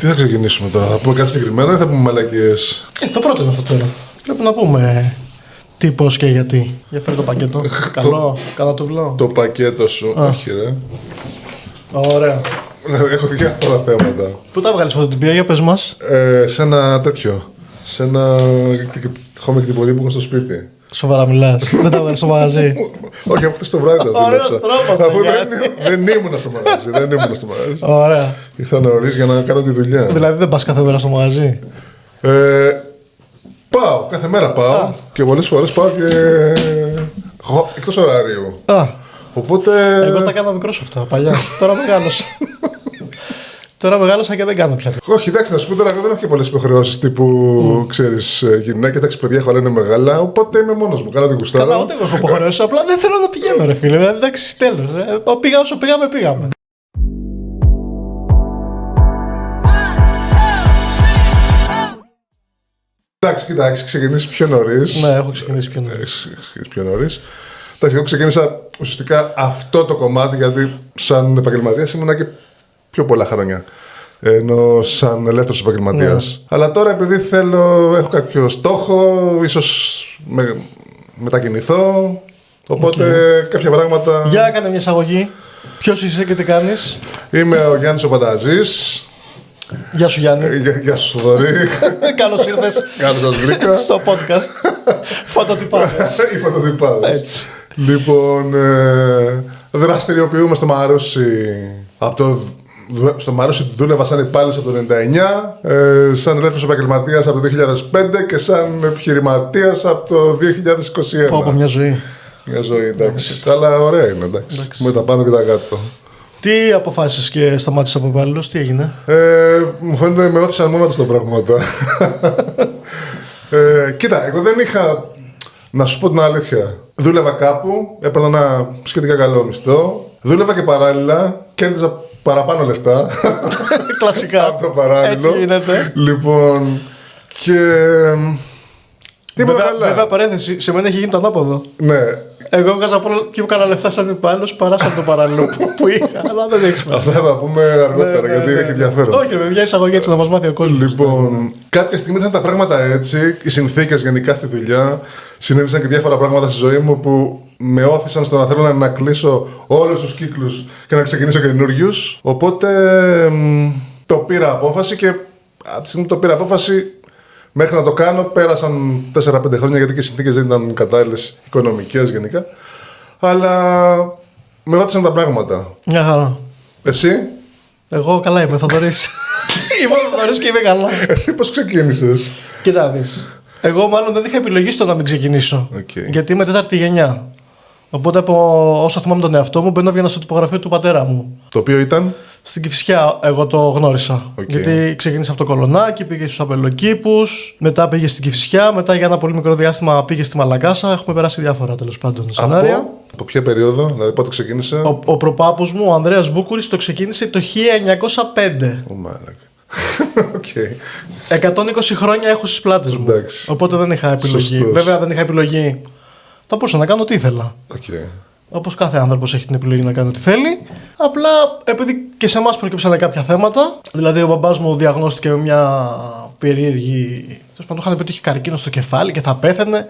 Τι θα ξεκινήσουμε τώρα, θα πούμε κάτι συγκεκριμένο ή θα πούμε μαλακίες? Το πρώτο είναι αυτό τώρα. Πρέπει να πούμε τι, πώς και γιατί. Για φέρε το πακέτο. Καλό, καλά το βλάω. Το πακέτο σου, όχι ρε. Ωραία. Έχω διάφορα θέματα. Πού τα βγάλεις αυτό την πία, για πες μας. Σε ένα τέτοιο. Σε ένα home εκτυπωτή που έχω στο σπίτι. Σοβαρά μιλάς. Δεν τα βγάλεις στο μαγαζί. Όχι, αυτό το βράδυ τα Ωραίος δούλεψα. τρόπος, Αφού παιδιά. δεν ήμουν στο μαγαζί. Ωραία. Ήρθα νωρίς για να κάνω τη δουλειά. Δηλαδή δεν πας κάθε μέρα στο μαγαζί. Πάω, κάθε μέρα πάω και πολλές φορές πάω και εκτός ωραρίου. Οπότε... Εγώ τα έκανα μικρός αυτά, παλιά. Τώρα μεγάλωσα. Τώρα μεγάλωσα και δεν κάνω πια. Όχι, εντάξει, να σου πω τώρα, εγώ δεν έχω και πολλές υποχρεώσεις τύπου, ξέρεις, γυναίκες, εντάξει, παιδιά, έχω, αλλά είναι μεγάλα, οπότε είμαι μόνος μου, κάνω την κουστάρα. Καλά, ούτε εγώ έχω υποχρεώσεις, απλά δεν θέλω να πηγαίνω, ρε φίλε. Δηλαδή, εντάξει, τέλος. Πήγα όσο πήγαμε. Εντάξει, κοίτα, έχεις ξεκινήσει πιο νωρίς. Ναι, έχω ξεκινήσει πιο νωρίς. Έχεις ξεκινήσει πιο νωρίς. Εντάξει, εγώ ξεκίνησα ουσιαστικά αυτό το κομμάτι, γιατί σαν επαγγελματίας ήμουνα και πιο πολλά χρόνια. Ενώ σαν ελεύθερος επαγγελματίας. Ναι. Αλλά τώρα επειδή έχω κάποιο στόχο, ίσως μετακινηθώ. Οπότε κάποια πράγματα. Για κάνε μια εισαγωγή. Ποιος είσαι και τι κάνεις? Είμαι ο Γιάννης ο Πανταζής. Γεια σου Γιάννη. Γεια σου Θοδωρή. Καλώς ήρθες. Καλώς σας βρήκα. Στο podcast. Φωτοτυπάδες. Οι φωτοτυπάδες. Έτσι. Λοιπόν, δραστηριοποιούμε στο Μαρούσι. Στο Μαρούσι δούλευα σαν υπάλληλος από το 1999, σαν ελεύθερος επαγγελματίας από το 2005 και σαν επιχειρηματίας από το 2021. Πω από μια ζωή. Μια ζωή, εντάξει. Αλλά ωραία είναι, εντάξει. Με τα πάνω και τα κάτω. Τι αποφάσισες και σταμάτησες από υπάλληλος, τι έγινε? Μου φαίνεται με όθησαν μόνο τους τα πράγματα. Κοίτα, εγώ δεν είχα, να σου πω την αλήθεια, δούλευα κάπου, έπαιρνα ένα σχετικά καλό μισθό, δούλευα και παράλληλα, κέρδιζα παραπάνω λεφτά. Κλασικά. Από το παράλληλο. Έτσι γίνεται. Λοιπόν, και... Βέβαια, παρένθεση, σε μένα έχει γίνει το ανάποδο. Ναι. Εγώ έβγαζα πιο καλά λεφτά σαν υπάλληλος παρά σαν το παράλληλο που είχα, αλλά δεν έχει σημασία. Αυτά θα τα πούμε αργότερα, γιατί έχει ενδιαφέρον. Όχι, ρε παιδιά, εισαγωγή έτσι να μας μάθει ο κόσμος. Λοιπόν, κάποια στιγμή ήρθαν τα πράγματα έτσι, οι συνθήκες γενικά στη δουλειά, συνέβησαν και διάφορα πράγματα στη ζωή μου που με όθησαν στο να θέλω να κλείσω όλους τους κύκλους και να ξεκινήσω καινούριους. Οπότε το πήρα απόφαση και από τη στιγμή που το πήρα απόφαση, μέχρι να το κάνω πέρασαν 4-5 χρόνια, γιατί και οι συνθήκες δεν ήταν κατάλληλες οικονομικές γενικά. Αλλά με όθησαν τα πράγματα. Μια χαρά. Εσύ? Εγώ καλά είμαι, Θοδωρής. Είμαι ο Θοδωρής και είμαι καλά. Εσύ πώς ξεκίνησες? Κοίτα δεις. Εγώ μάλλον δεν είχα επιλογή στο να μην ξεκινήσω. Γιατί είμαι τέταρτη γενιά. Οπότε όσο θυμάμαι τον εαυτό μου, μπαίνω έβγαινα στο τυπογραφείο του πατέρα μου. Το οποίο ήταν? Στην Κηφισιά εγώ το γνώρισα. Γιατί ξεκίνησε από το Κολονάκι, πήγε στους Απελοκήπους, μετά πήγε στην Κηφισιά, μετά για ένα πολύ μικρό διάστημα πήγε στη Μαλακάσα. Έχουμε περάσει διάφορα τέλος πάντων σενάρια. Από ποια περίοδο, δηλαδή πότε ξεκίνησε? Ο προπάπους μου, ο Ανδρέας Μπούκουρης, το ξεκίνησε το 1905. Ω μάλακα. 120 χρόνια έχω στις πλάτες μου. Εντάξει. Οπότε δεν είχα επιλογή. Σωστός. Βέβαια δεν είχα επιλογή. Θα μπορούσα να κάνω ό,τι ήθελα. Όπως κάθε άνθρωπος έχει την επιλογή να κάνει ό,τι θέλει. Απλά επειδή και σε εμάς προκύψανε κάποια θέματα. Δηλαδή ο μπαμπάς μου διαγνώστηκε με μια περίεργη. Τέλος πάντων, είχαν πετύχει καρκίνο στο κεφάλι και θα πέθανε.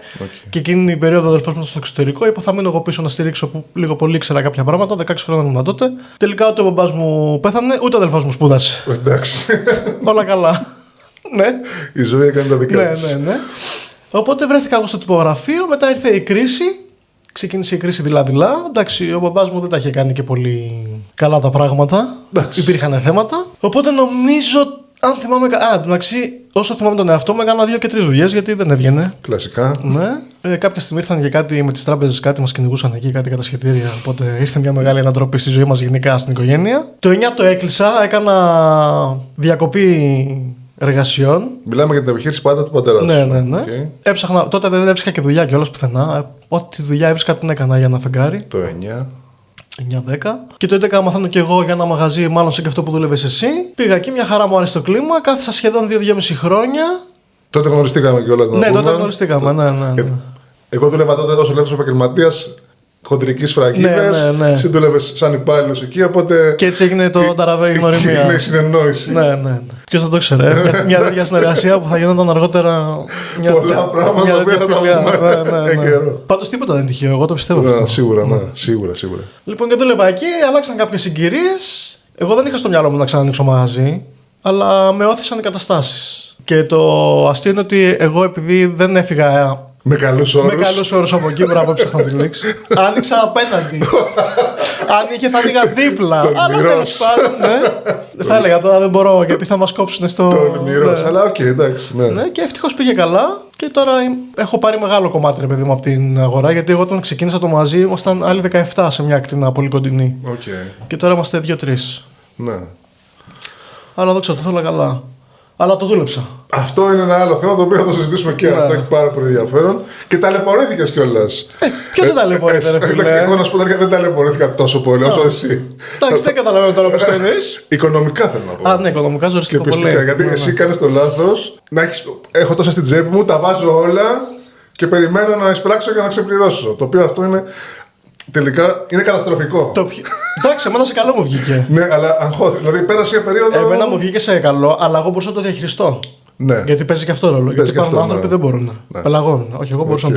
Και εκείνη η περίοδο ο αδερφός μου στο εξωτερικό. Είπα θα μείνω εγώ πίσω να στηρίξω που λίγο πολύ ήξερα κάποια πράγματα. 16 χρόνια ήμουν τότε. Τελικά ούτε ο μπαμπάς μου πέθανε, ούτε ο αδερφός μου σπούδασε. Εντάξει. Όλα καλά. Ναι. Η ζωή έκανε τα δικά της. Ναι. Οπότε βρέθηκα εγώ στο τυπογραφείο, μετά ήρθε η κρίση. Ξεκίνησε η κρίση δειλά-δειλά. Εντάξει, ο μπαμπάς μου δεν τα είχε κάνει και πολύ καλά τα πράγματα. Υπήρχαν θέματα. Οπότε νομίζω, αν θυμάμαι καλά. Εντάξει, όσο θυμάμαι τον εαυτό μου, έκανα 2 και 3 δουλειές γιατί δεν έβγαινε. Κλασικά. Ναι. Κάποια στιγμή ήρθαν και κάτι με τις τράπεζες, κάτι μας κυνηγούσαν εκεί, κάτι κατασχετήρια. Οπότε ήρθε μια μεγάλη ανατροπή στη ζωή μας γενικά στην οικογένεια. Το 9 το έκλεισα, έκανα διακοπή εργασιών. Μιλάμε για την επιχείρηση πάντα του πατέρα σου. Ναι. Okay. Έψαχνα, τότε δεν έβρισκα και δουλειά κιόλας πουθενά. Ό,τι δουλειά έβρισκα την έκανα για ένα φεγγάρι. Το 9. 9-10. Και το 11 μαθαίνω κι εγώ για ένα μαγαζί, μάλλον σε και αυτό που δούλευες εσύ. Πήγα εκεί, μια χαρά μου άρεσε το κλίμα. Κάθισα σχεδόν 2-2,5 χρόνια. Τότε γνωριστήκαμε κιόλας. Ναι, τότε γνωριστήκαμε. Ναι. Εγώ δούλευα τότε ως ελεύθερος επαγγελματίας. χοντρικής φραγίδας. Ναι. Εσύ δούλευες σαν υπάλληλος εκεί, οπότε. Και έτσι έγινε το ταραβέ η γνωριμία. Είναι η συνεννόηση. Ναι. Ποιος θα το ξέρει. Μια τέτοια συνεργασία που θα γινόταν αργότερα. Πολλά πράγματα που θα τα πούμε. Πάντως τίποτα δεν είναι τυχαίο, εγώ το πιστεύω αυτό. Σίγουρα. Λοιπόν, και δούλευα εκεί, άλλαξαν κάποιες συγκυρίες. Εγώ δεν είχα στο μυαλό μου να ξανανοίξω μαγαζί, αλλά με όθησαν οι καταστάσεις. Και το αστείο είναι ότι εγώ, επειδή δεν έφυγα με καλούς όρους από εκεί, μπράβο, ψάχνω τη λέξη, άνοιξα απέναντι. Αν είχε, θα άνοιγα δίπλα. Αλλά τέλος πάντων, ναι. Θα έλεγα τώρα δεν μπορώ, γιατί θα μας κόψουν στο. Τολμηρός, αλλά οκ, εντάξει. Ναι, και ευτυχώς πήγε καλά. Και τώρα έχω πάρει μεγάλο κομμάτι, ρε παιδί μου, από την αγορά. Γιατί εγώ όταν ξεκίνησα το μαζί, ήμασταν άλλοι 17 σε μια ακτίνα πολύ κοντινή. Και τώρα είμαστε 2-3. Ναι. Αλλά δόξα τω Θεώ, καλά. Αλλά το δούλεψα. Αυτό είναι ένα άλλο θέμα το οποίο θα το συζητήσουμε και αυτό έχει πάρα πολύ ενδιαφέρον. Και ταλαιπωρήθηκες κιόλας. Ποιος δεν ταλαιπωρείται, ρε φίλε? Εντάξει, εγώ να σου πω ότι δεν ταλαιπωρήθηκα τόσο πολύ όσο εσύ. Εντάξει, δεν καταλαβαίνω τώρα πώς το εννοείς. Οικονομικά θέλω να πω. Α, ναι, οικονομικά ζοριστικά πολύ. Γιατί εσύ κάνεις το λάθος. Έχω τόσα στην τσέπη μου, τα βάζω όλα και περιμένω να εισπράξω για να ξεπληρώσω. Το οποίο αυτό είναι. Τελικά είναι καταστροφικό. Εντάξει, εμένα σε καλό μου βγήκε. Ναι, αλλά αγχώθηκα. Δηλαδή πέρασε μια περίοδο. Εμένα μου βγήκε σε καλό, αλλά εγώ μπορούσα να το διαχειριστώ. Ναι. Γιατί παίζει και αυτό ρόλο. Γιατί υπάρχουν άνθρωποι που δεν μπορούν. Ναι. Πελαγών. Όχι, εγώ μπορούσα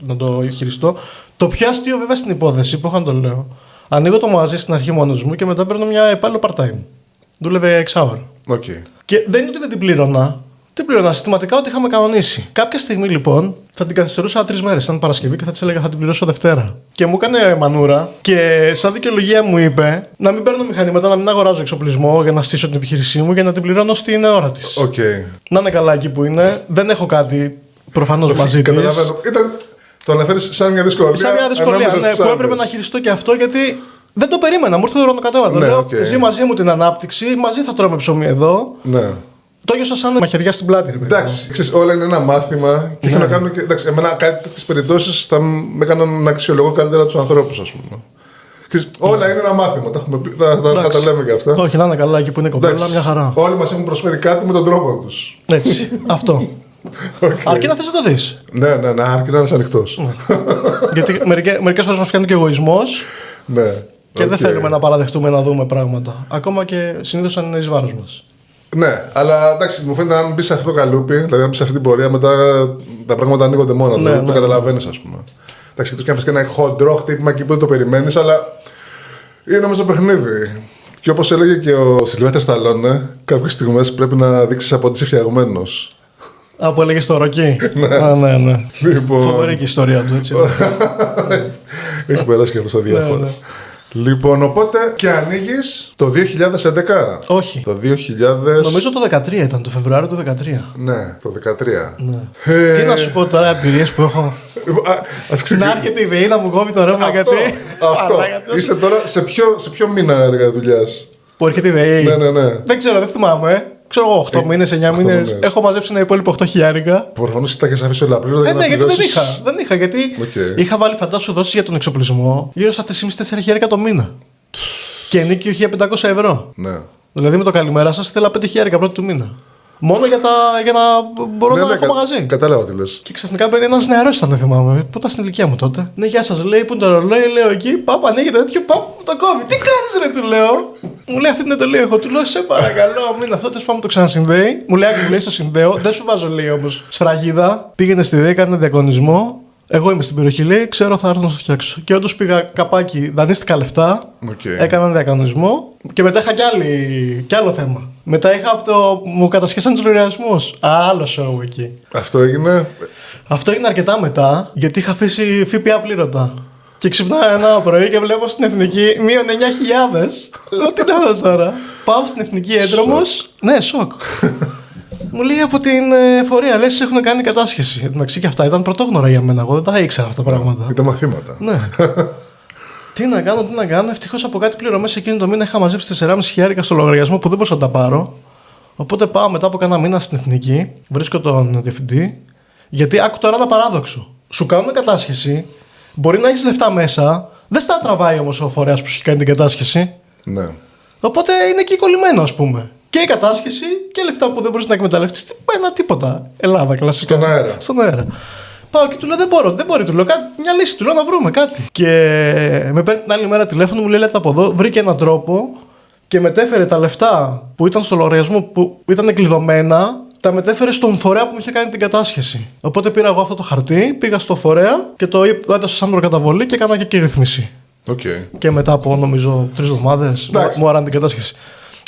να το χειριστώ. Το πιο αστείο βέβαια στην υπόθεση, που είχα να το λέω. Ανοίγω το μαγαζί στην αρχή μόνος μου και μετά παίρνω μια υπάλληλο part-time. Δούλευε 6 hour. Και δεν είναι ότι δεν την πλήρωνα. Την πλήρωνα συστηματικά ότι είχαμε κανονίσει. Κάποια στιγμή λοιπόν θα την καθυστερούσα 3 μέρες. Ήταν Παρασκευή και θα της έλεγα θα την πληρώσω Δευτέρα. Και μου έκανε μανούρα και σαν δικαιολογία μου είπε να μην παίρνω μηχανήματα, να μην αγοράζω εξοπλισμό για να στήσω την επιχείρησή μου και να την πληρώνω στην ώρα της. Να είναι καλά εκεί που είναι. Δεν έχω κάτι προφανώς μαζί της. Το αναφέρεις σαν μια δυσκολία. Σαν μια δυσκολία, ναι, που έπρεπε να χειριστώ και αυτό γιατί δεν το περίμενα. Μου ήρθε το ρονοκατέβατο. Λέω, ζει μαζί μου την ανάπτυξη, μαζί θα τρώμε ψωμί εδώ. Ναι. Το νιώσα σαν μαχαιριά στην πλάτη, ρε παιδί. Εντάξει, ξέρεις, όλα είναι ένα μάθημα και να κάνω και. Εντάξει, εμένα κάτι τέτοιες περιπτώσεις θα με έκαναν να αξιολογώ καλύτερα τους ανθρώπους, ας πούμε. Όλα είναι ένα μάθημα. Θα τα λέμε και αυτά. Όχι, να είναι καλά εκεί που είναι κοπέλα, μια χαρά. Όλοι μας έχουν προσφέρει κάτι με τον τρόπο τους. Έτσι. Αυτό. Αρκεί να θες να το δεις. Ναι, αρκεί να είσαι ανοιχτός. Γιατί μερικές φορές μας κάνει και εγωισμός. Ναι. Και δεν θέλουμε να παραδεχτούμε να δούμε πράγματα. Ακόμα και συνήθως αν είναι εις βάρος μας. Ναι, αλλά εντάξει, μου φαίνεται αν μπει σε αυτό το καλούπι, δηλαδή αν μπει σε αυτή την πορεία, μετά τα πράγματα ανοίγονται μόνα. Δηλαδή το καταλαβαίνεις, ας πούμε. Εντάξει, εκτός και αν φες και ένα χοντρό χτύπημα εκεί που δεν το περιμένεις, αλλά είναι όμως το παιχνίδι. Και όπως έλεγε και ο Σιλβέστερ Σταλόνε, κάποιες στιγμές πρέπει να δείξεις από ότι είσαι φτιαγμένος. Από έλεγε στο Ροκί. Ναι. Φοβερή και η ιστορία του, έτσι. Έχει περάσει και αυτό στα διάφορα. Λοιπόν, οπότε και ανοίγεις το 2011. Όχι. Το 2000. Νομίζω το 2013 ήταν, το Φεβρουάριο του 2013. Ναι, το 2013. Ναι. Τι να σου πω τώρα, εμπειρίες που έχω. Να έρχεται η ΔΕΗ να μου κόβει το ρεύμα γιατί. Αυτό. Είσαι τώρα σε ποιο μήνα έργα δουλειάς? Που έρχεται η ΔΕΗ. Ναι. Δεν ξέρω, δεν θυμάμαι. Ξέρω εγώ, 8 μήνες, 9 μήνες. Έχω μαζέψει ένα υπόλοιπο 8.000. Προφανώς τα έχεις αφήσει όλα απλήρωτα. Ναι, γιατί δεν είχα. Γιατί είχα βάλει, φαντάσου, δόσεις για τον εξοπλισμό γύρω στα 3.500-4.000 το μήνα. Και ενίκιο 1.500 ευρώ. Ναι. Δηλαδή με το καλημέρα σας ήθελα 5.000 πρώτη του μήνα. Μόνο για να μπορώ να έχω μαγαζί. Κατάλαβα τι λες. Και ξαφνικά μπαίνει ένας νεαρός, ήταν, δεν θυμάμαι. Πού ήταν στην ηλικία μου τότε. Ναι, γεια σας, λέει, πού είναι το ρολόι, λέω εκεί. Πάπα, ανοίγεται τέτοιο, πάπα, μου το κόβει. Τι κάνεις, ρε, του λέω. Μου λέει αυτή την εντολή έχω. Του λέω, σε παρακαλώ, μην αυτό, τέλος πάντων το ξανασυνδέει. Μου λέει, μου λέει, στο συνδέω. Δεν σου βάζω, λέει όμως σφραγίδα. Πήγαινε στη ΔΕΗ, έκανε διακονισμό. Εγώ είμαι στην περιοχή, λέει, ξέρω, θα έρθω να σου φτιάξω. Και όντως πήγα καπάκι, δανείστηκα λεφτά, έκανα διακανονισμό και μετά είχα κι άλλο θέμα. Μετά είχα μου κατασχέσαν τους λογαριασμούς. Άλλο show εκεί. Αυτό έγινε αρκετά μετά, γιατί είχα αφήσει ΦΠΑ πλήρωτα. Και ξυπνάω ένα πρωί και βλέπω στην Εθνική μείον 9.000. Λέω, τι είναι αυτό τώρα. Πάω στην Εθνική Έντρομος. Ναι, σοκ. Μου λέει από την εφορία, λες έχουν κάνει κατάσχεση. Εντάξει, και αυτά ήταν πρωτόγνωρα για μένα. Εγώ δεν τα ήξερα αυτά τα πράγματα. Ήταν μαθήματα. Ναι. Τι να κάνω. Ευτυχώς από κάτι πληρωμές εκείνο το μήνα είχα μαζέψει 4.500 στο λογαριασμό που δεν μπορούσα να τα πάρω. Οπότε πάω μετά από κάνα μήνα στην Εθνική, βρίσκω τον διευθυντή. Γιατί άκου τώρα ένα παράδοξο. Σου κάνουν κατάσχεση, μπορεί να έχεις λεφτά μέσα, δεν στα τραβάει όμως ο φορέας που σου έχει κάνει την κατάσχεση. Ναι. Οπότε είναι εκεί κολλημένο, ας πούμε. Και η κατάσχεση και λεφτά που δεν μπορείς να εκμεταλλευτείς. Ένα τίποτα. Ελλάδα, κλασικά. Στον αέρα. Πάω και του λέω: Δεν μπορεί, του λέω μια λύση, του λέω να βρούμε κάτι. Και με παίρνει την άλλη μέρα τηλέφωνο, μου λέει: Λέτε από εδώ, βρήκε έναν τρόπο και μετέφερε τα λεφτά που ήταν στο λογαριασμό που ήταν κλειδωμένα, τα μετέφερε στον φορέα που μου είχε κάνει την κατάσχεση. Οπότε πήρα εγώ αυτό το χαρτί, πήγα στο φορέα και το έδωσα σαν προκαταβολή και έκανα και ρύθμιση. Okay. Και μετά από νομίζω 3 εβδομάδες μου άρανε την κατάσχεση.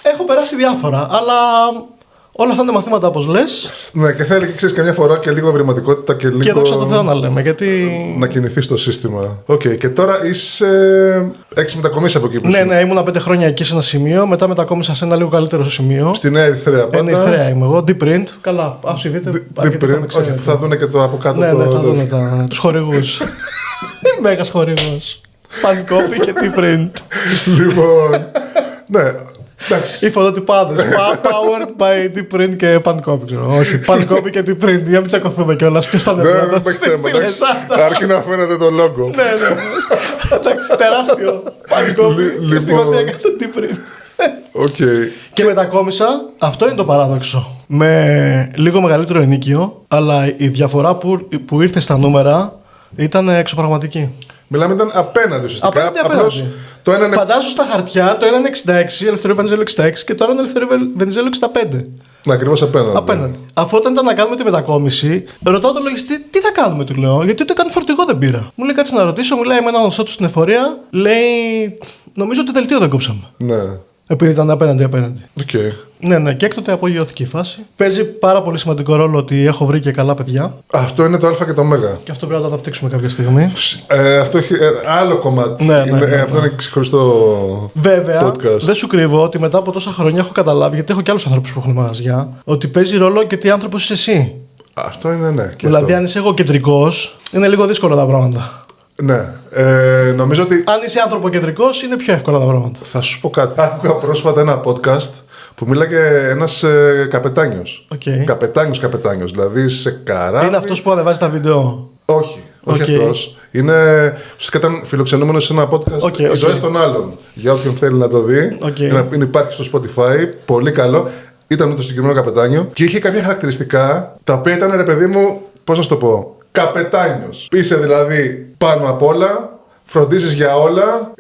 Έχω περάσει διάφορα, αλλά όλα αυτά είναι μαθήματα όπως λες. Ναι, και θέλει και ξέρεις καμιά φορά και λίγο ευρηματικότητα και λίγο. Και δόξα τω Θεώ να λέμε. Γιατί... να κινηθείς στο σύστημα. Okay. Και τώρα είσαι. Έχεις μετακομίσει από εκεί που Ναι, ήμουνα 5 χρόνια εκεί σε ένα σημείο. Μετά μετακόμισα σε ένα λίγο καλύτερο σημείο. Στη Νέα Ερυθρέα πάντα. Νέα Ερυθρέα είμαι εγώ. Deep Print. Καλά, ας δείτε. Deep Print. Όχι, θα δουν και το από κάτω. Ναι, θα δουν τους χορηγούς. Μέγας χορηγός. Pan Copy και Deep Print. Λοιπόν. Ναι. Οι φωτοτυπάδες. Powered by Deep Print και Pan Copy. Όχι, Pan Copy και Deep Print. Για να μην τσακωθούμε κιόλας. Ποιος θα είναι πρώτος. Αρκεί να φαίνεται το logo. Ναι. Τεράστιο. Pan Copy. Και στην γωνία έκανε Deep Print. Και μετακόμισα. Αυτό είναι το παράδοξο. Με λίγο μεγαλύτερο ενοίκιο. Αλλά η διαφορά που ήρθε στα νούμερα ήταν εξωπραγματική. Μιλάμε, ήταν απέναντι ουσιαστικά. Απλώς το ένα είναι... Φαντάζω στα χαρτιά το ένα είναι 66, Ελευθερίου Βενιζέλου 66 και το άλλο είναι Ελευθερίου Βενιζέλου 65. Ναι, ακριβώς απέναντι. Αφού όταν ήταν να κάνουμε τη μετακόμιση, ρωτάω τον λογιστή τι θα κάνουμε, του λέω. Γιατί ούτε καν φορτηγό δεν πήρα. Μου λέει κάτσε να ρωτήσω, μου λέει με έναν γνωστό του στην εφορία, λέει νομίζω ότι δελτίο δεν κόψαμε. Ναι. Επειδή ήταν απέναντι. Okay. Ναι, και έκτοτε απογειώθηκε η φάση. Παίζει πάρα πολύ σημαντικό ρόλο ότι έχω βρει και καλά παιδιά. Αυτό είναι το Α και το Μ. Και αυτό πρέπει να το αναπτύξουμε κάποια στιγμή. Αυτό έχει άλλο κομμάτι. Ναι. Αυτό είναι ξεχωριστό. Βέβαια, podcast. δεν σου κρύβω ότι μετά από τόσα χρόνια έχω καταλάβει, γιατί έχω και άλλους ανθρώπους που έχουν μαγαζιά, ότι παίζει ρόλο και τι άνθρωπος είσαι εσύ. Αυτό είναι ναι. Δηλαδή, αν είσαι εγωκεντρικός, είναι λίγο δύσκολα τα πράγματα. Ναι. Νομίζω ότι. Αν είσαι ανθρωποκεντρικός, είναι πιο εύκολα τα πράγματα. Θα σου πω κάτι. Άκουγα πρόσφατα ένα podcast που μίλαγε ένας καπετάνιος. Καπετάνιος. Δηλαδή σε καράβι. Είναι αυτός που ανεβάζει τα βίντεο. Όχι αυτός. Είναι. Ουσιαστικά ήταν φιλοξενούμενος σε ένα podcast. Οι ζωές των άλλων. Για όποιον θέλει να το δει. Υπάρχει στο Spotify. Πολύ καλό. Ήταν με το συγκεκριμένο καπετάνιο. Και είχε κάποια χαρακτηριστικά τα οποία ήταν, ρε παιδί μου, πώς να σου το πω. Καπετάνιος. Είσαι δηλαδή πάνω απ' όλα, φροντίζεις για όλα,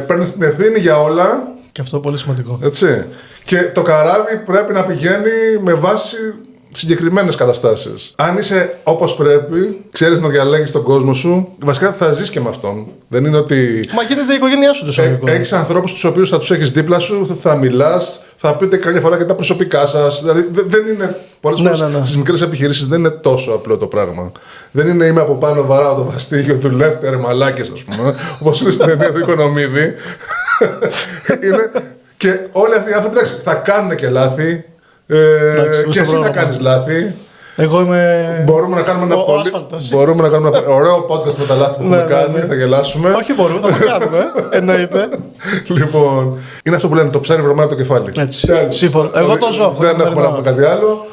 παίρνεις την ευθύνη για όλα. Και αυτό πολύ σημαντικό. Έτσι. Και το καράβι πρέπει να πηγαίνει με βάση συγκεκριμένες καταστάσεις. Αν είσαι όπως πρέπει, ξέρεις να διαλέγεις τον κόσμο σου, βασικά θα ζεις και με αυτόν. Δεν είναι ότι. Μα γίνεται η οικογένειά σου το έχεις ανθρώπους τους οποίους θα τους έχεις δίπλα σου, θα μιλάς, θα πείτε καμιά φορά και τα προσωπικά σας. Δηλαδή δεν είναι. Πολλές φορές στις μικρές επιχειρήσεις δεν είναι τόσο απλό το πράγμα. Δεν είναι είμαι από πάνω, βαράω το βαστίγιο του Λεύτερ μαλάκες, ας πούμε, όπως είναι στην ταινία του Οικονομίδη. Και όλοι αυτοί οι άνθρωποι θα κάνουν και λάθη. Και εσύ θα κάνεις λάθη. Εγώ είμαι. Μπορούμε να κάνουμε ένα ωραίο podcast με τα λάθη που έχουμε κάνει. Θα γελάσουμε. Όχι, μπορούμε, θα το κάνουμε. Εννοείται. Λοιπόν, είναι αυτό που λένε το ψάρι βρωμάει το κεφάλι. Σύμφωνα. Εγώ το ζω αυτό. Δεν έχουμε να πούμε κάτι άλλο.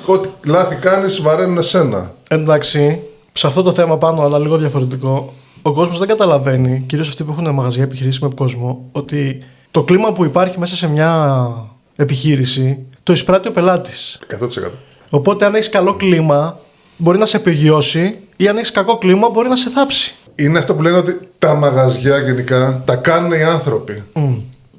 Ό,τι λάθη κάνεις βαραίνουν εσένα. Εντάξει, σε αυτό το θέμα πάνω, αλλά λίγο διαφορετικό. Ο κόσμος δεν καταλαβαίνει, κυρίως αυτοί που έχουν μαγαζιά επιχειρήσεις με κόσμο, ότι το κλίμα που υπάρχει μέσα σε μια επιχείρηση το εισπράττει ο πελάτης. 100%. Οπότε, αν έχεις καλό κλίμα, μπορεί να σε απεγειώσει, ή αν έχεις κακό κλίμα, μπορεί να σε θάψει. Είναι αυτό που λένε ότι τα μαγαζιά γενικά τα κάνουν οι άνθρωποι.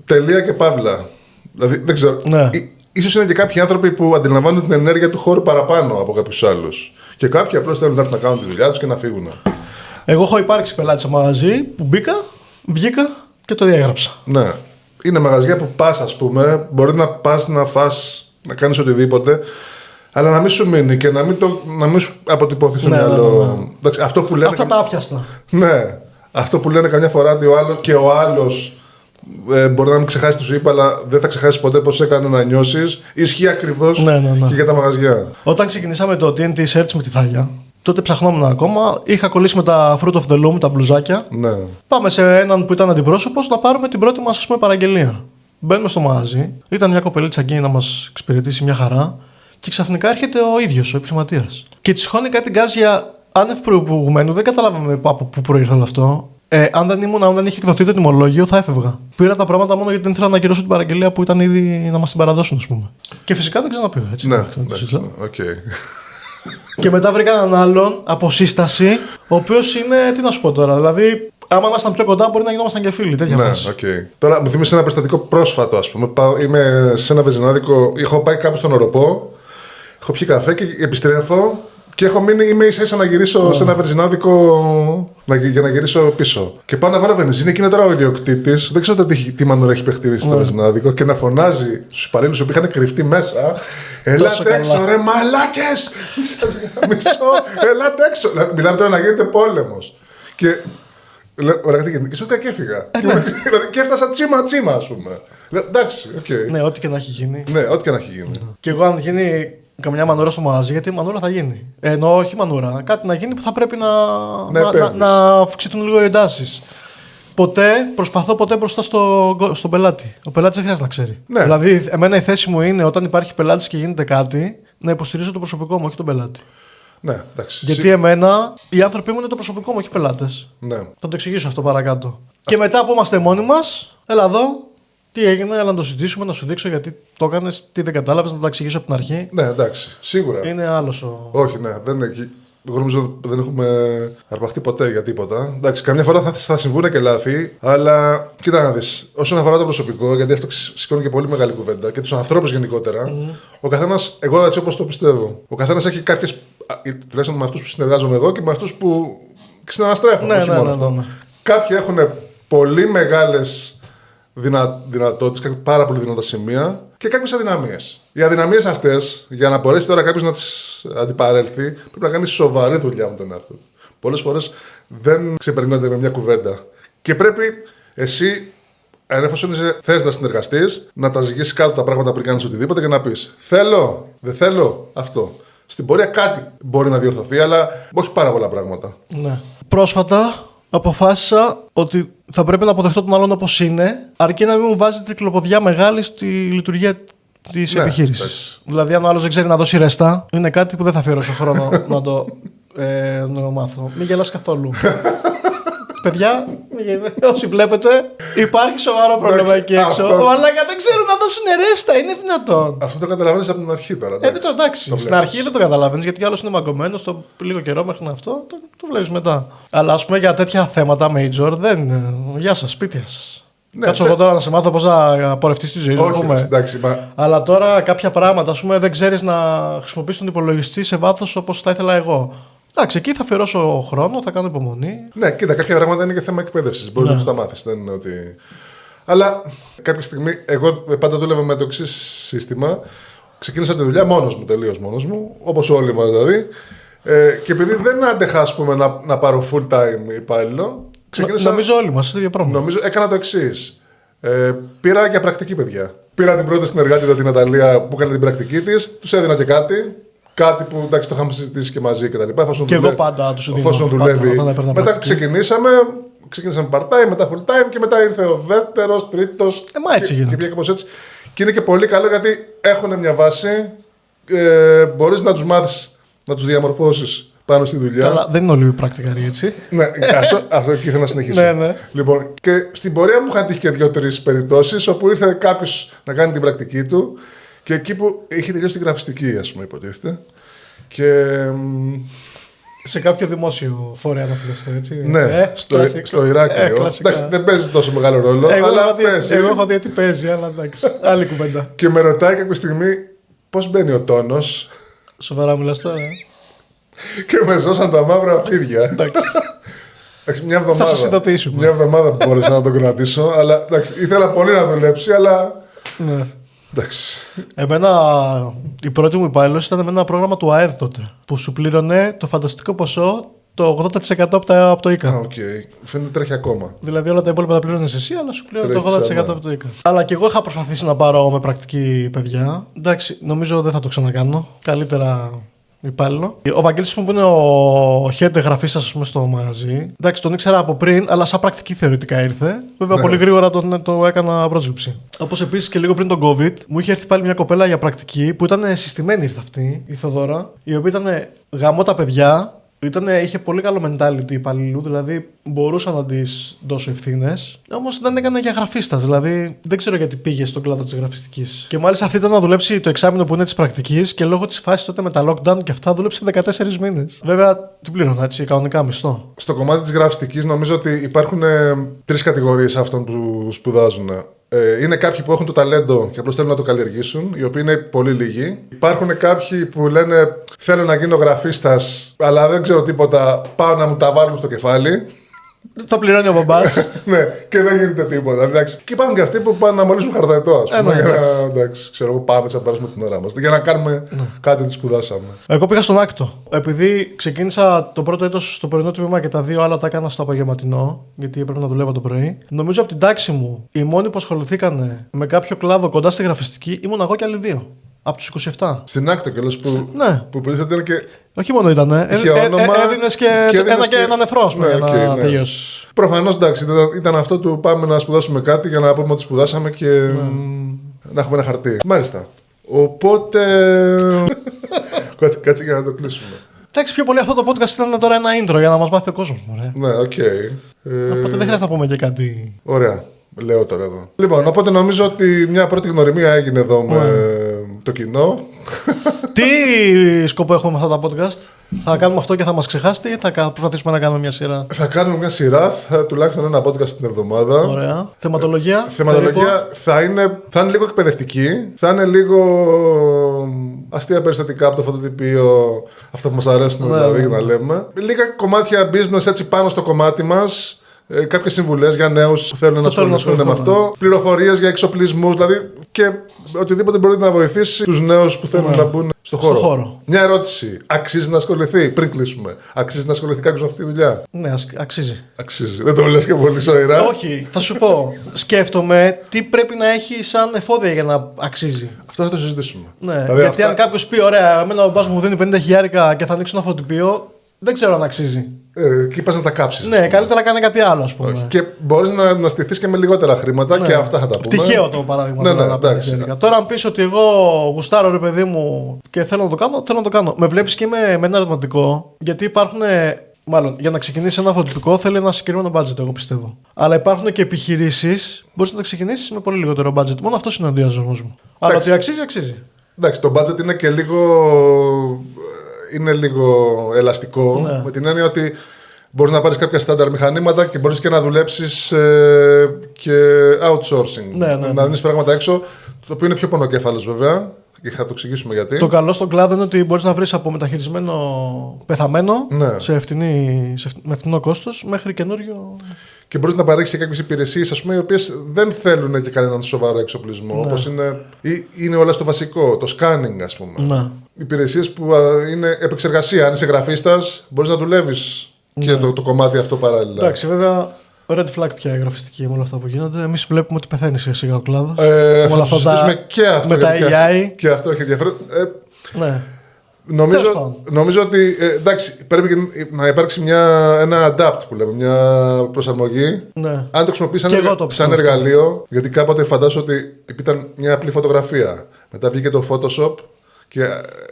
Τελεία και παύλα. Δηλαδή, δεν ξέρω. Ναι. Ίσως είναι και κάποιοι άνθρωποι που αντιλαμβάνουν την ενέργεια του χώρου παραπάνω από κάποιους άλλους. Και κάποιοι απλώς θέλουν να έρθουν να κάνουν τη δουλειά τους και να φύγουν. Εγώ έχω υπάρξει πελάτη σε μαγαζί που μπήκα, βγήκα και το διαγράψα. Ναι. Είναι μαγαζιά που πας, ας πούμε, μπορεί να πας να φας, να κάνεις οτιδήποτε, αλλά να μην σου μείνει και να μην σου αποτυπωθεί στο μυαλό. Εντάξει, αυτό που λένε. Αυτά τα άπιαστα. Ναι. Αυτό που λένε καμιά φορά ότι ο άλλος μπορεί να μην ξεχάσει τι σου είπα, αλλά δεν θα ξεχάσει ποτέ πώς έκανε να νιώσεις. Ισχύει ακριβώς και για τα μαγαζιά. Όταν ξεκινήσαμε το TNT Search με τη Θάλια, τότε ψαχνόμουν ακόμα. Είχα κολλήσει με τα Fruit of the Loom, τα μπλουζάκια. Ναι. Πάμε σε έναν που ήταν αντιπρόσωπος να πάρουμε την πρώτη μας παραγγελία. Μπαίνουμε στο μαγαζί. Ήταν μια κοπελίτσα εκεί να μας εξυπηρετήσει μια χαρά. Και ξαφνικά έρχεται ο ίδιος, ο επιχειρηματίας. Και τη χώνει κάτι γκάζια άνευ προηγουμένου. Δεν καταλάβαμε από πού προήρθε όλο αυτό. Αν δεν είχε εκδοθεί το τιμολόγιο, θα έφευγα. Πήρα τα πράγματα μόνο γιατί δεν ήθελα να ακυρώσω την παραγγελία που ήταν ήδη να μας την παραδώσουν, ας πούμε. Και φυσικά δεν ξαναπήγα. Έτσι. Ναι, οκ. Και μετά βρήκα έναν άλλον από σύσταση, ο οποίος είναι. Τι να σου πω τώρα, δηλαδή. Άμα ήμασταν πιο κοντά, μπορεί να γινόμασταν και φίλοι. Τέτοια φάση. Okay. Τώρα μου θυμίζει ένα περιστατικό πρόσφατο, ας πούμε. Είμαι σε ένα βεζινάδικο, έχω πάει κάπου στον Οροπό, έχω πιει καφέ και επιστρέφω και έχω μείνει. Είμαι ίσα να γυρίσω σε ένα βεζινάδικο για να γυρίσω πίσω. Και πάω να βάλω βενζίνη και είναι τώρα ο ιδιοκτήτης, δεν ξέρω τι μανούρα έχει παιχτεί στο βεζινάδικο και να φωνάζει στους υπαλλήλους που είχαν κρυφτεί μέσα. Ελάτε έξω, ρε μαλάκες! Μισό, ελάτε έξω. Μιλάμε τώρα να γίνεται πόλεμος. Και ωραία, τι γίνεται. Και σου και έφυγα. Και έφτασα τσίμα, ας πούμε. Εντάξει, οκ. Ναι, ό,τι και να έχει γίνει. Ναι, ό,τι και να έχει γίνει. Και εγώ, αν γίνει καμιά μανούρα στο μαγαζί, γιατί μανούρα θα γίνει. Ενώ όχι μανούρα. Κάτι να γίνει που θα πρέπει να αυξηθούν λίγο οι εντάσεις. Προσπαθώ ποτέ μπροστά στον πελάτη. Ο πελάτης δεν χρειάζεται να ξέρει. Ναι. Δηλαδή, εμένα η θέση μου είναι όταν υπάρχει πελάτης και γίνεται κάτι, να υποστηρίζω το προσωπικό μου, όχι τον πελάτη. Ναι, εντάξει. Γιατί εμένα, οι άνθρωποι μου είναι το προσωπικό μου, όχι πελάτες. Ναι. Θα το εξηγήσω αυτό παρακάτω. Και μετά που είμαστε μόνοι μας, έλα εδώ, τι έγινε, έλα να το συζητήσουμε, να σου δείξω γιατί το έκανες, τι δεν κατάλαβες, να τα εξηγήσω από την αρχή. Ναι, εντάξει, σίγουρα. Είναι άλλος ο. Όχι, ναι, δεν είναι. Εγώ νομίζω δεν έχουμε αρπαχτεί ποτέ για τίποτα. Εντάξει, καμιά φορά θα συμβούν και λάθη, αλλά κοίτα να δεις. Όσον αφορά το προσωπικό, γιατί αυτό σηκώνει και πολύ μεγάλη κουβέντα και τους ανθρώπους γενικότερα, ο καθένας, εγώ έτσι όπως το πιστεύω, ο καθένας έχει κάποιες. Τουλάχιστον με αυτούς που συνεργάζομαι εγώ και με αυτούς που συναναστρέφουν. Ναι. Κάποιοι έχουν πολύ μεγάλες δυνατότητες, πάρα πολύ δυνατά σημεία και κάποιες αδυναμίες. Οι αδυναμίες αυτές, για να μπορέσει τώρα κάποιος να τις αντιπαρέλθει, πρέπει να κάνει σοβαρή δουλειά με τον εαυτό του. Πολλές φορές δεν ξεπερνιόνται με μια κουβέντα. Και πρέπει εσύ, εφόσον θες να συνεργαστείς, να τα ζυγίσεις κάτω τα πράγματα πριν κάνεις οτιδήποτε και να πεις: θέλω, δεν θέλω αυτό. Στην πορεία κάτι μπορεί να διορθωθεί, αλλά όχι πάρα πολλά πράγματα. Ναι. Πρόσφατα αποφάσισα ότι θα πρέπει να αποδεχτώ τον άλλον όπως είναι, αρκεί να μην μου βάζει τρικλοποδιά μεγάλη στη λειτουργία της επιχείρησης. Δηλαδή, αν ο άλλος δεν ξέρει να δώσει ρεστά, είναι κάτι που δεν θα αφιερώσω χρόνο να το μάθω. Μην γελάς καθόλου. Παιδιά, όσοι βλέπετε, υπάρχει σοβαρό πρόβλημα εκεί έξω. Αλλά δεν ξέρουν να δώσουν ρέστα, είναι δυνατόν. Αυτό το καταλαβαίνεις από την αρχή τώρα. Εντάξει. Στην αρχή δεν το καταλαβαίνεις γιατί ο άλλος είναι μαγκωμένος το λίγο καιρό μέχρι να αυτό, το βλέπεις μετά. Αλλά ας πούμε για τέτοια θέματα major δεν. Γεια σας, σπίτια σας. Ναι, κάτσω εγώ τώρα να σε μάθω πώς να πορευτείς τη ζωή σου. Εντάξει, αλλά τώρα κάποια πράγματα ας πούμε, δεν ξέρεις να χρησιμοποιήσεις τον υπολογιστή σε βάθος όπως θα ήθελα εγώ. Εντάξει, εκεί θα αφιερώσω χρόνο, θα κάνω υπομονή. Ναι, κοίτα, κάποια πράγματα είναι και θέμα εκπαίδευσης. Μπορείς να τα μάθεις. Δεν είναι ότι. Αλλά κάποια στιγμή, εγώ πάντα δούλευα με το εξής σύστημα. Ξεκίνησα τη δουλειά μόνος μου, τελείως μόνος μου, όπως όλοι μας δηλαδή. Και επειδή δεν άντεχα, ας πούμε, να πάρω full time υπάλληλο. Νομίζω όλοι μας, το ίδιο πρόβλημα. Νομίζω έκανα το εξής. Πήρα για πρακτική, παιδιά. Πήρα την πρώτη συνεργάτη, την Ναταλία, που έκανε την πρακτική της, τους έδινα και κάτι. Κάτι που εντάξει το είχαμε συζητήσει και μαζί κτλ. Και εγώ πάντα του δίνω. Εφόσον δουλεύει. Μετά ξεκινήσαμε part-time, μετά full-time και μετά ήρθε ο δεύτερος, τρίτος. Μα έτσι γίνεται. Και πήγε κάπως έτσι. Και είναι και πολύ καλό γιατί έχουν μια βάση. Μπορείς να τους μάθεις, να τους διαμορφώσεις πάνω στη δουλειά. Καλά, δεν είναι όλοι οι πρακτικαροί έτσι. Ναι, αυτό και ήθελα να συνεχίσω. Ναι. Λοιπόν, και στην πορεία μου είχαν τύχει και 2-3 περιπτώσεις όπου ήρθε κάποιος να κάνει την πρακτική του. Και εκεί που είχε τελειώσει την γραφιστική, ας πούμε, υποτίθεται. Και. Σε κάποιο δημόσιο φορέα να φυλαστώ, έτσι. Ναι, στο Ηράκλειο. Εντάξει, δεν παίζει τόσο μεγάλο ρόλο. Αλλά παίζει. Εγώ έχω δει ότι παίζει, αλλά εντάξει. Άλλη κουβέντα. Και με ρωτάει κάποια στιγμή πώς μπαίνει ο τόνος. Σοβαρά μιλάς τώρα. Και με ζώσαν τα μαύρα φίδια. Εντάξει. Μια εβδομάδα. Θα σας συνδοτήσουμε. Μια εβδομάδα μπόρεσα να τον κρατήσω. Αλλά εντάξει, ήθελα πολύ να δουλέψει, αλλά. Ναι. Εντάξει. Εμένα η πρώτη μου υπάλληλος ήταν με ένα πρόγραμμα του ΑΕΔ τότε. Που σου πλήρωνε το φανταστικό ποσό το 80% από το ΙΚΑ. Οκ. Φαίνεται τρέχει ακόμα. Δηλαδή όλα τα υπόλοιπα τα πλήρωνες εσύ, αλλά σου πλήρωνε το 80% από το ΙΚΑ. Αλλά και εγώ είχα προσπαθήσει να πάρω με πρακτική παιδιά. Εντάξει, νομίζω δεν θα το ξανακάνω. Καλύτερα υπάλληλο. Ο Βαγγέλης που είναι ο head εγγραφής σας στο μαγαζί. Εντάξει, τον ήξερα από πριν, αλλά σαν πρακτική θεωρητικά ήρθε. Βέβαια, πολύ γρήγορα το έκανα πρόσληψη. Όπως επίσης και λίγο πριν τον COVID, μου είχε έρθει πάλι μια κοπέλα για πρακτική που ήταν συστημένη ήρθε αυτή, η Θοδώρα, η οποία ήταν γαμώ τα παιδιά. είχε πολύ καλό mentality υπαλλήλου, δηλαδή μπορούσα να της δώσω ευθύνες, όμως δεν έκανε για γραφίστας, δηλαδή δεν ξέρω γιατί πήγε στον κλάδο της γραφιστικής. Και μάλιστα αυτή ήταν να δουλέψει το εξάμηνο που είναι της πρακτικής και λόγω της φάσης τότε με τα lockdown και αυτά δούλεψε 14 μήνες. Βέβαια την πλήρωνα έτσι, κανονικά μισθό. Στο κομμάτι της γραφιστικής νομίζω ότι υπάρχουν 3 κατηγορίες αυτών που σπουδάζουν. Είναι κάποιοι που έχουν το ταλέντο και απλώς θέλουν να το καλλιεργήσουν, οι οποίοι είναι πολύ λίγοι. Υπάρχουν κάποιοι που λένε θέλω να γίνω γραφίστας, αλλά δεν ξέρω τίποτα, πάω να μου τα βάλουν στο κεφάλι. Θα πληρώνει ο μπαμπάς. Ναι, και δεν γίνεται τίποτα. Εντάξει. Και υπάρχουν και αυτοί που πάνε να μολύσουν χαρταετό, ας πούμε. Ναι, εντάξει, ξέρω εγώ, πάμε να περάσουμε την ώρα μας. Για να κάνουμε κάτι ότι σπουδάσαμε. Εγώ πήγα στον Άκτο. Επειδή ξεκίνησα το πρώτο έτος στο πρωινό τμήμα και τα 2 άλλα τα έκανα στο απογευματινό, γιατί έπρεπε να δουλεύω το πρωί. Νομίζω από την τάξη μου, οι μόνοι που ασχοληθήκαν με κάποιο κλάδο κοντά στη γραφιστική ήμουν εγώ και άλλοι 2. Από τους 27. Στην Άκτο κιόλας που. Ναι. Που ήταν και. Όχι μόνο ήταν. Έδινες και ένα νεφρό, ας πούμε, για να τελειώσει. Προφανώς εντάξει, ήταν αυτό του πάμε να σπουδάσουμε κάτι για να πούμε ότι σπουδάσαμε και να έχουμε ένα χαρτί. Μάλιστα. Οπότε. Κάτσε για να το κλείσουμε. Εντάξει, πιο πολύ αυτό το podcast ήταν τώρα ένα intro για να μας μάθει ο κόσμος. Ναι, οκ. Οπότε δεν χρειάζεται να πούμε και κάτι. Ωραία. Λέω τώρα εδώ. Λοιπόν, οπότε νομίζω ότι μια πρώτη γνωριμία έγινε εδώ με το κοινό. Τι σκοπό έχουμε με αυτά τα podcast? Θα κάνουμε αυτό και θα μας ξεχάσετε ή θα προσπαθήσουμε να κάνουμε μια σειρά? Θα κάνουμε μια σειρά, τουλάχιστον ένα podcast την εβδομάδα. Ωραία. Θεματολογία. Θεματολογία θα είναι λίγο εκπαιδευτική, θα είναι λίγο αστεία περιστατικά από το φωτοτυπίο, αυτό που μας αρέσουν δηλαδή να λέμε. Λίγα κομμάτια business έτσι πάνω στο κομμάτι μας. Κάποιες συμβουλές για νέους που θέλουν να ασχοληθούν με αυτό. Πληροφορίες για εξοπλισμούς, δηλαδή και οτιδήποτε μπορεί να βοηθήσει τους νέους που θέλουν να μπουν στο χώρο. Μια ερώτηση. Αξίζει να ασχοληθεί, πριν κλείσουμε, αξίζει να ασχοληθεί κάποιος με αυτή τη δουλειά? Ναι, αξίζει. Αξίζει. Δεν το λες και πολύ σοϊρά. Όχι, θα σου πω. Σκέφτομαι τι πρέπει να έχει σαν εφόδια για να αξίζει. Αυτό θα το συζητήσουμε. Ναι, δηλαδή γιατί αν κάποιος πει, ωραία, εμένα ο μπας μου δίνει 50.000 και θα ανοίξω ένα φωτοτυπίο, δεν ξέρω αν αξίζει. Και είπα να τα κάψεις. Ναι, καλύτερα να κάνει κάτι άλλο, ας πούμε. Όχι. Και μπορείς να στηθείς και με λιγότερα χρήματα και αυτά θα τα πούμε. Τυχαίο το παράδειγμα. Ναι, εντάξει. Τώρα, αν πεις ότι εγώ γουστάρω, ρε παιδί μου, και θέλω να το κάνω, θέλω να το κάνω. Με βλέπεις και με ένα ερωτηματικό, γιατί υπάρχουν. Μάλλον, για να ξεκινήσει ένα φωτοτυπικό θέλει ένα συγκεκριμένο budget, εγώ πιστεύω. Αλλά υπάρχουν και επιχειρήσεις, μπορείς να τα ξεκινήσεις με πολύ λιγότερο budget. Μόνο αυτό είναι ο ενδιασμός μου. Αλλά ότι αξίζει, αξίζει. Εντάξει, το budget είναι και λίγο ελαστικό, ναι. Με την έννοια ότι μπορείς να πάρεις κάποια στάνταρ μηχανήματα και μπορείς και να δουλέψεις και outsourcing. Ναι. Να δίνεις πράγματα έξω, το οποίο είναι πιο πονοκέφαλος βέβαια. Και θα το εξηγήσουμε γιατί. Το καλό στον κλάδο είναι ότι μπορείς να βρεις από μεταχειρισμένο πεθαμένο με φθηνό κόστος μέχρι καινούριο. Και μπορείς να παρέχεις και κάποιες υπηρεσίες, ας πούμε, οι οποίες δεν θέλουν και κανέναν σοβαρό εξοπλισμό. Ναι. Όπως είναι όλα στο βασικό, το scanning, ας πούμε. Ναι. Υπηρεσίες που είναι επεξεργασία. Αν είσαι γραφίστας, μπορείς να δουλεύεις και το κομμάτι αυτό παράλληλα. Εντάξει, βέβαια. Red flag πια η γραφιστική με όλα αυτά που γίνονται. Εμείς βλέπουμε ότι πεθαίνει σιγά ο κλάδος. Θα το συζητήσουμε και αυτό. Με τα AI. Και αυτό έχει ενδιαφέρον. Ναι. Νομίζω ότι εντάξει, πρέπει να υπάρξει ένα adapt που λέμε, μια προσαρμογή. Ναι. Αν το χρησιμοποιείς σαν εργαλείο, γιατί κάποτε φαντάζομαι ότι ήταν μια απλή φωτογραφία. Μετά βγήκε το Photoshop και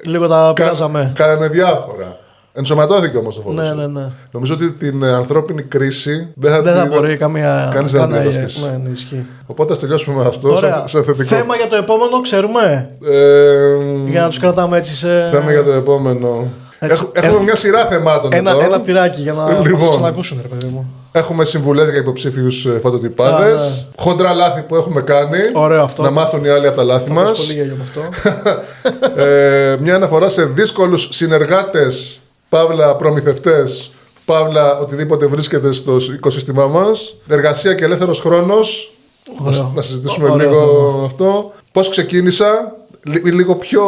λίγο τα πειράζαμε. Κάνανε διάφορα. Ενσωματώθηκε όμως το Photoshop. Ναι. Νομίζω ότι την ανθρώπινη κρίση δεν θα μπορεί κανείς να αντικαταστήσει. Ναι, ισχύει. Οπότε ας τελειώσουμε με αυτό. Σαν θετικό. Θέμα για το επόμενο, ξέρουμε. Για να τους κρατάμε έτσι σε. Θέμα για το επόμενο. Έχουμε μια σειρά θεμάτων. Ένα τυράκι για να μας ξανακούσουν, ρε παιδί μου. Έχουμε συμβουλές για υποψήφιους φωτοτυπάδες. Χοντρά λάθη που έχουμε κάνει. Ωραίο αυτό. Να μάθουν οι άλλοι από τα λάθη μας. Πολύ γέλιο με αυτό. Μια αναφορά σε δύσκολους συνεργάτες. Παύλα προμηθευτές, παύλα οτιδήποτε βρίσκεται στο οικοσύστημά μας. Εργασία και ελεύθερος χρόνος. Να συζητήσουμε λίγο αυτό. Πώς ξεκίνησα, λίγο πιο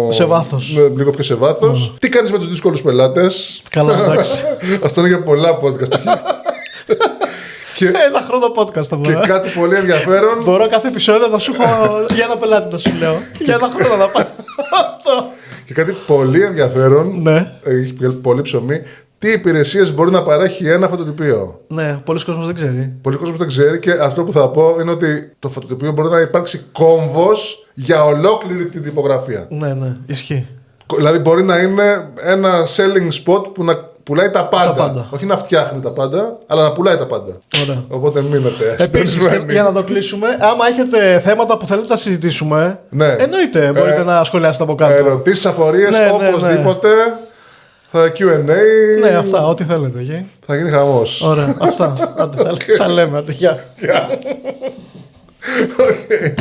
σε βάθος. Λίγο πιο σε βάθος. Τι κάνεις με τους δύσκολους πελάτες? Καλά, εντάξει. Αυτό είναι για πολλά podcast. Ένα χρόνο podcast θα μπορώ. Και κάτι πολύ ενδιαφέρον. Μπορώ κάθε επεισόδιο να σου έχω για ένα πελάτη να σου λέω. Για ένα χρόνο να πάω. Αυτό. Και κάτι πολύ ενδιαφέρον, ναι. Έχει πολύ ψωμί, τι υπηρεσίες μπορεί να παρέχει ένα φωτοτυπίο. Ναι, πολλοί κόσμος δεν ξέρει. Πολλοί κόσμος δεν ξέρει και αυτό που θα πω είναι ότι το φωτοτυπίο μπορεί να υπάρξει κόμβος για ολόκληρη την τυπογραφία. Ναι, ισχύει. Δηλαδή μπορεί να είναι ένα selling spot που να πουλάει τα πάντα. Όχι να φτιάχνει τα πάντα, αλλά να πουλάει τα πάντα. Ωραία. Οπότε μείνετε. Επίσης, για να το κλείσουμε, άμα έχετε θέματα που θέλετε να συζητήσουμε, εννοείται μπορείτε να σχολιάσετε από κάτω. Ερωτήσεις, απορίες, οπωσδήποτε. Θα Q&A. Ναι, αυτά, ό,τι θέλετε. Okay. Θα γίνει χαμός. Ωραία, αυτά. Τα λέμε. Γεια. Okay.